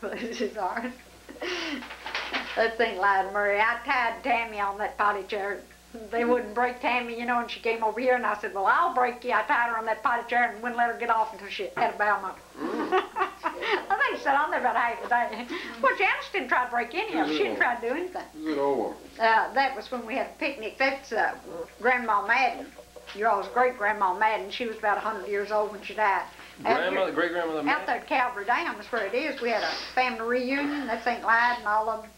Bless his heart. Let's ain't lying, Murray. I tied Tammy on that potty chair. They wouldn't break Tammy, you know, and she came over here, and I said, well, I'll break you. I tied her on that potty chair and wouldn't let her get off until she had a bowel I think she sat on there about half a day. Well, Janice didn't try to break any of them. She didn't try to do anything. Is it over? That was when we had a picnic. That's Grandma Madden. Your all's great-grandma Madden. She was about 100 years old when she died. Grandmother, great-grandmother Madden? Out there at Calvary Dam is where it is. We had a family reunion. That's St. Lyde and all of them.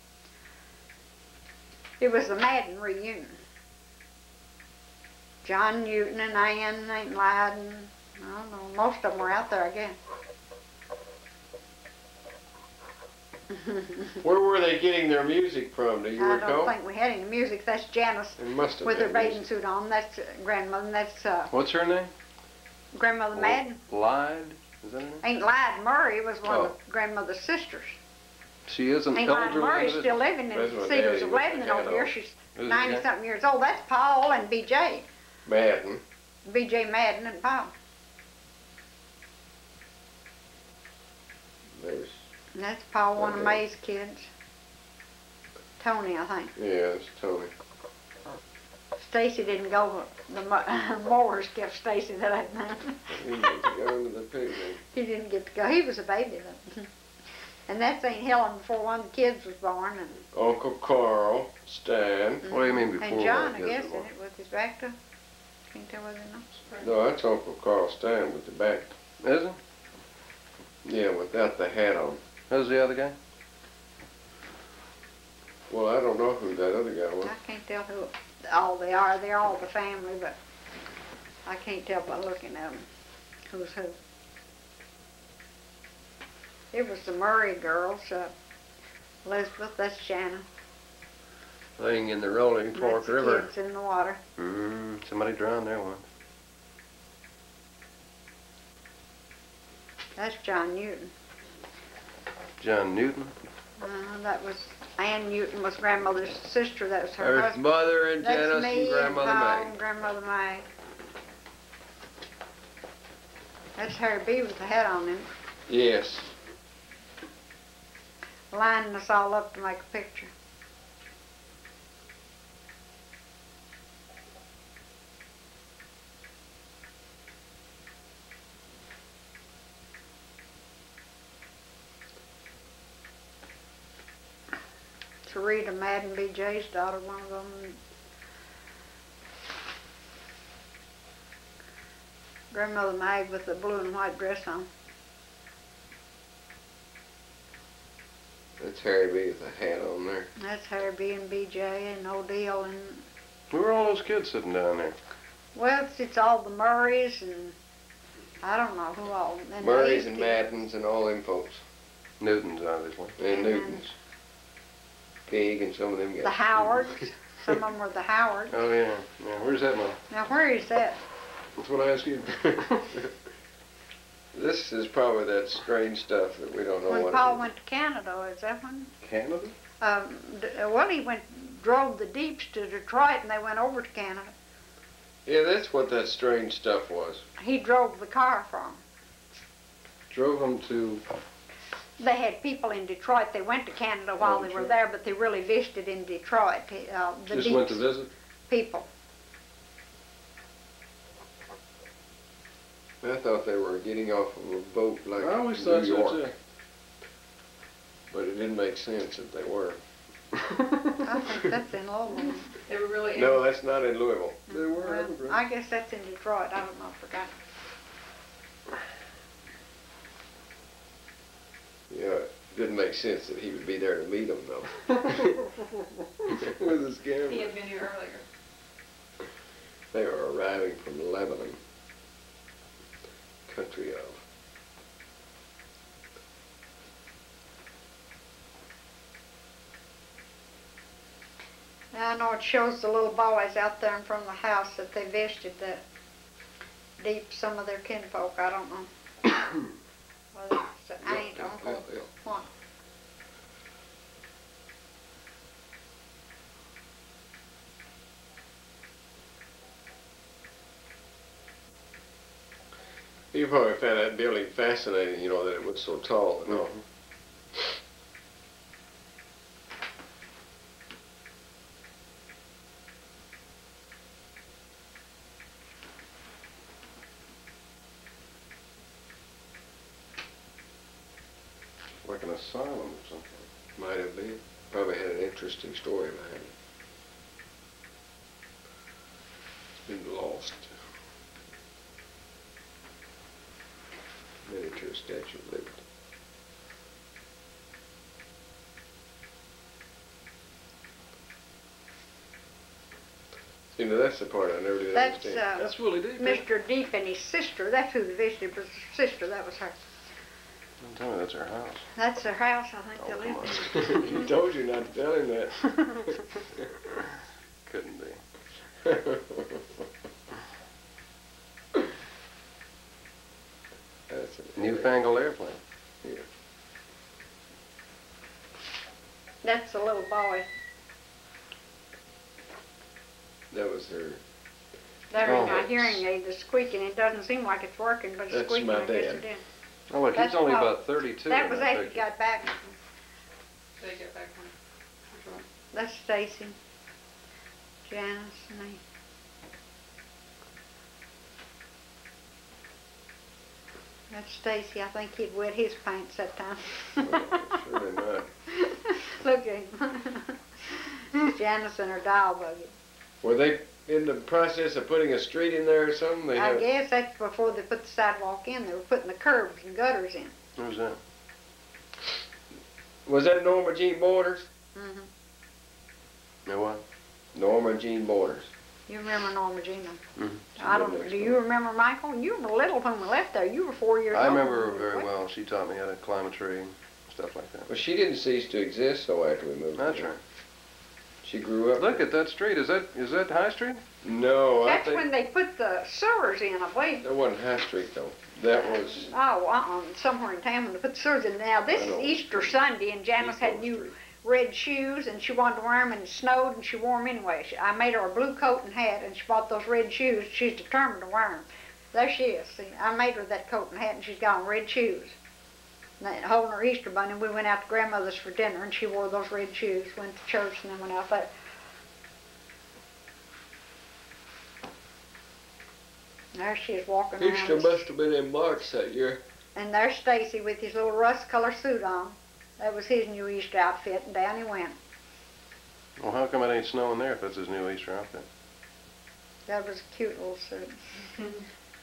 It was the Madden reunion. John Newton and Ann and Lyde and, I don't know, most of them were out there, I guess. Where were they getting their music from? Do you recall? I don't think we had any music. That's Janice with her bathing suit on. That's grandmother. And that's what's her name? Grandmother Madden. Lyde? Is that her name? Ain't Lyde Murray was one of grandmother's sisters. She is an Ain't elderly Lyde Murray's still living in Cedars of Lebanon over here. She's 90-something years old. That's Paul and B.J. Madden. B.J. Madden and Paul. And that's Paul, one of May's kids. Tony, I think. Yeah, it's Tony. Stacy didn't go. The Moores kept Stacy that night. He didn't get to go to the picnic. He didn't get to go. He was a baby then. And that's St. Helen before one of the kids was born. And Uncle Carl, Stan. What do you mean before? And John, I guess, in it with his back to. Can't tell whether or not. No, that's Uncle Carl Stan with the back. Is it? Yeah, without the hat on. Who's the other guy? Well, I don't know who that other guy was. I can't tell who all they are. They're all the family, but I can't tell by looking at them who's who. It was the Murray girls. Elizabeth, that's Shanna. Laying in the rolling Fork River. Kids in the water. Somebody drowned there once. That's John Newton. John Newton? That was Ann Newton was grandmother's sister. That was her There's husband. Mother and That's Janice me and Grandmother May. And Grandmother May. That's Harry B with the hat on him. Yes. Lining us all up to make a picture. Rita Madden, B.J.'s daughter, one of them. Grandmother Mag with the blue and white dress on. That's Harry B with the hat on there. That's Harry B and B.J. and Odile and... Who were all those kids sitting down there? Well, it's all the Murrays and... I don't know who all... And Murrays and Maddens and all them folks. Newtons, obviously. And Newtons. Pig and some of them guys. The Howards. Some of them were the Howards. Oh, yeah. Yeah. Where's that one? Now, where is that? That's what I asked you. This is probably that strange stuff that we don't know when what Paul it went to Canada, is that when? Canada? Well, he drove the Deeps to Detroit, and they went over to Canada. Yeah, that's what that strange stuff was. He drove the car for them. Drove them to... They had people in Detroit. They went to Canada while they were there, but they really visited in Detroit. The Just went to visit? People. I thought they were getting off of a boat like I always New thought York. so, too. But it didn't make sense that they were. I think that's in Louisville. They were really... No, that's not in Louisville. They were. Well, I guess that's in Detroit. I don't know. I forgot. Yeah, it didn't make sense that he would be there to meet them, though. It was a scam. He had been here earlier. They were arriving from Lebanon, country of. Now I know it shows the little boys out there in front of the house that they visited that deep some of their kinfolk. I don't know. Whether it's an aunt, uncle, what. You probably found that building fascinating, you know, that it was so tall. You know. like an asylum or something. Might have been. Probably had an interesting story behind it. It's been lost. Miniature Statue of Liberty. You know, that's the part I never did That's understand. That's Willie Deep. Mr. Deep and his sister. That's who the visited was. His sister. That was her. Don't tell me that's her house. That's their house. I think Oh, they come live on. He told you not to tell him that. Couldn't be. That's an Newfangled airplane. Yeah. That's the little boy. That was her. There's Oh. my hearing aid that's squeaking. It doesn't seem like it's working, but it's That's squeaking. my I guess dad. it is. Oh, look, That's he's only Paul. about 32. That in was after he picture. got back. They get back when, which one? That's Stacy, Janice, and me. That's Stacy. I think he'd wet his pants that time. Surely not. Look at him. Janice and her doll buggy. Were they in the process of putting a street in there or something? They I have, guess that's before they put the sidewalk in. They were putting the curbs and gutters in. Who's that? Was that Norma Jean Borders? Hmm. No what? Norma Jean Borders. You remember Norma Jean? Mhm. I don't. Do you remember Michael? You were little when we left there. You were 4 years old. I remember her when we very left. well. She taught me how to climb a tree and stuff like that. Well, she didn't cease to exist though after we moved. That's there. right. She grew up. Look at that street. Is that High Street? No, I That's think when they put the sewers in, I believe. that wasn't High Street though. That was. Oh, somewhere in town when they put the sewers in. Now, this I is know. Easter Sunday, and Janice had Depot new Street. red shoes, and she wanted to wear them, and it snowed, and she wore them anyway. I made her a blue coat and hat, and she bought those red shoes. She's determined to wear them. There she is. See, I made her that coat and hat, and she's got on red shoes. And holding her Easter bunny, we went out to grandmother's for dinner, and she wore those red shoes, went to church, and then went out there. There she is walking Easter around. must have been in March that year. And there's Stacy with his little rust-colored suit on. That was his new Easter outfit, and down he went. Well, how come it ain't snowing there if that's his new Easter outfit? That was a cute little suit.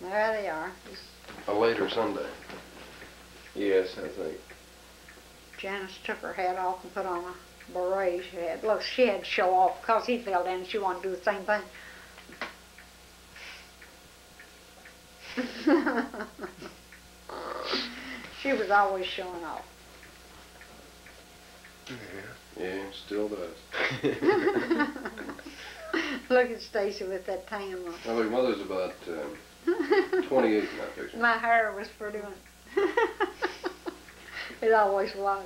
There they are. A later Sunday. Yes, I think. Janice took her hat off and put on a beret she had. Look, she had to show off because he fell down and she wanted to do the same thing. She was always showing off. Yeah, still does. Look at Stacy with that tan on. Well, look, Mother's about 28 in that picture. My hair was pretty one. It always was.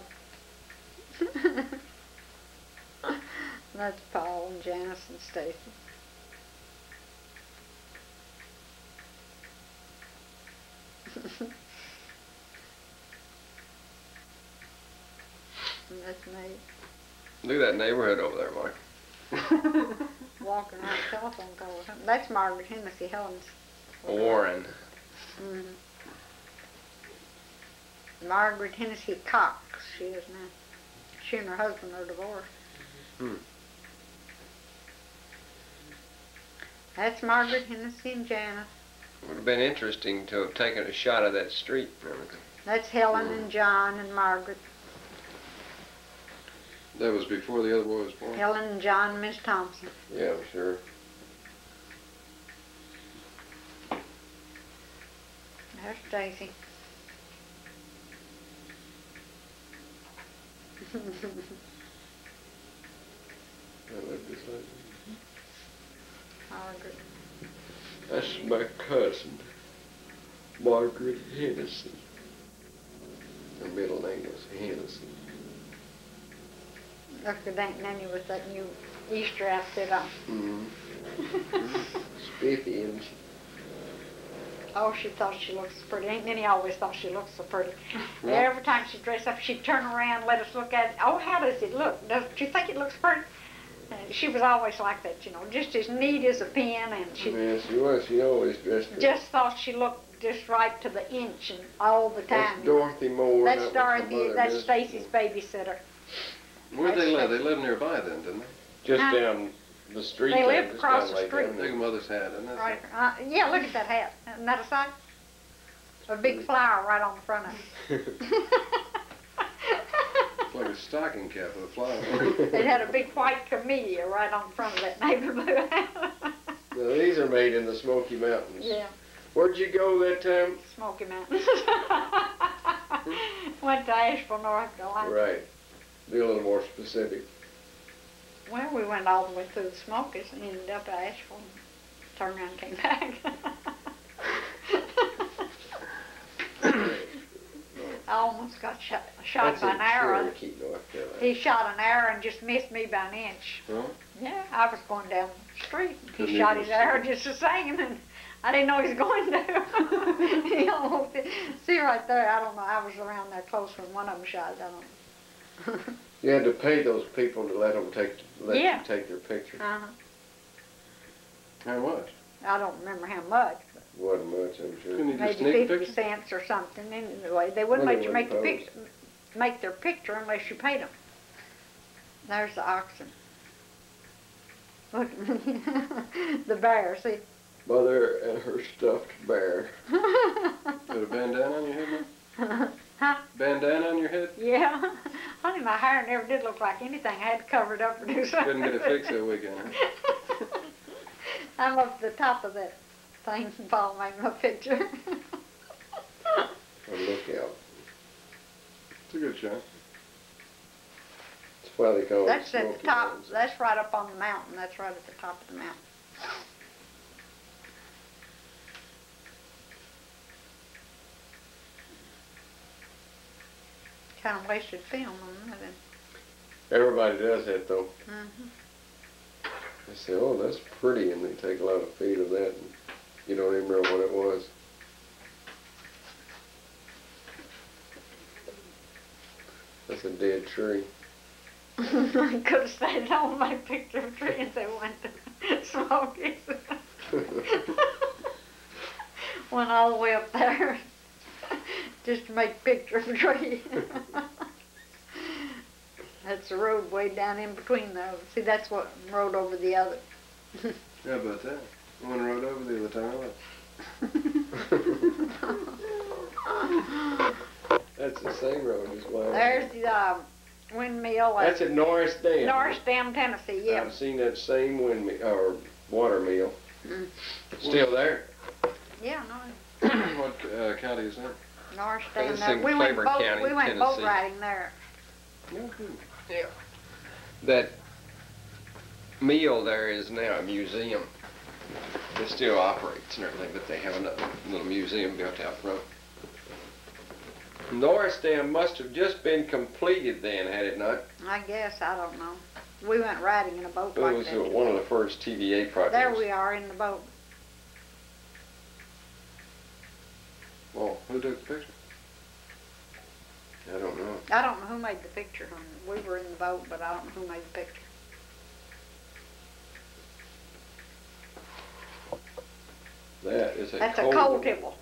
That's Paul and Janice and Stacy. And that's me Look at that neighborhood over there, Mike. walking around the telephone pole or something. That's Margaret Hennessy, Helen's. Warren. Mm-hmm. Margaret Hennessy Cox, she is now. She and her husband are divorced. Hmm. That's Margaret Hennessy and Janice. Would have been interesting to have taken a shot of that street. That's Helen and John and Margaret. That was before the other boy was born. Helen and John and Miss Thompson. Yeah, sure. There's Stacy. I like this lady. Margaret. That's my cousin, Margaret Hennessy. Her middle name was Hennessy. Look at Aunt Nanny with that new Easter outfit on. Mm-hmm. Spiffy, isn't she? Oh, she thought she looked so pretty. Aunt Nanny always thought she looked so pretty. Yeah. Every time she'd dress up, she'd turn around and let us look at it. Oh, how does it look? Do you think it looks pretty? She was always like that, you know, just as neat as a pin, and she Yes, she was. She always dressed her. just thought she looked just right to the inch and all the time. That's Dorothy Moore. That's that was my Dorothy, mother, that's Miss- Stacy's babysitter. Where'd they live? They lived nearby then, didn't they? Just Huh? down the street. They there, lived just across down the Lake street. Avenue. Big mother's hat, isn't it? Right, yeah, look at that hat. Isn't that a sight? A big flower right on the front of it. It's like a stocking cap with a flower. It had a big white camellia right on the front of that navy blue hat. Now, these are made in the Smoky Mountains. Yeah, Where'd you go that time? Smokey Mountains. Went to Asheville, North Carolina. Right. Be a little more specific. Well, we went all the way through the Smokies and ended up at Asheville and turned around and came back. I almost got shot That's by in an arrow. Cherokee, North Carolina. He shot an arrow and just missed me by an inch. Huh? Yeah, I was going down the street. Couldn't He shot even his arrow just the same, and I didn't know he was going to. He almost did. See right there, I don't know, I was around there close when one of them shot it, I don't know. You had to pay those people to let Yeah. you take their picture. Uh-huh. How much? I don't remember how much, but Wasn't much, I'm sure. Couldn't you just maybe sneak 50 pictures? cents or something. Anyway, they wouldn't Well, let they you make the wouldn't picture, make their picture unless you paid them. There's the oxen. Look, the bear, see? Mother and her stuffed bear. Got a bandana on your head now? Huh? Bandana on your head? Yeah. Honey, my hair never did look like anything. I had to cover it up or do something. Couldn't get it fixed that weekend, huh? I'm up to the top of that thing and Paul made my picture. Oh, look out. It's a good shot. That's why they call That's it at Smoky the top. Mountains. That's right up on the mountain. That's right at the top of the mountain. Kind of wasted film on that. Everybody does that, though. Mm-hmm. They say, oh, that's pretty, and they take a lot of feet of that, and you don't even remember what it was. That's a dead tree. I could have stayed on my picture of tree and they went to Smokies. Went all the way up there just to make a picture of a tree. That's the road way down in between those. See, that's what road over the other. How about that? One rode over, the other time I left. That's the same road as well. There's the windmill That's at at Norris Dam. Norris Dam, Tennessee, yeah. I've seen that same windmill, or water mill. Mm. It's still there. Yeah, no, What county is that? Norris Dam. It's there. in We went Claiborne boat, County, we went boat Tennessee. riding there. No, good. Yeah. That mill there is now a museum. It still operates and everything, but they have another little museum built out front. Norris Dam must have just been completed then, had it not? I guess, I don't know. We went riding in a boat It like was that. one of the first TVA projects. There we are in the boat. Well, who took the picture? I don't know. I don't know who made the picture, honey. We were in the boat, but I don't know who made the picture. That is a That's a coal coal tipple. tipple.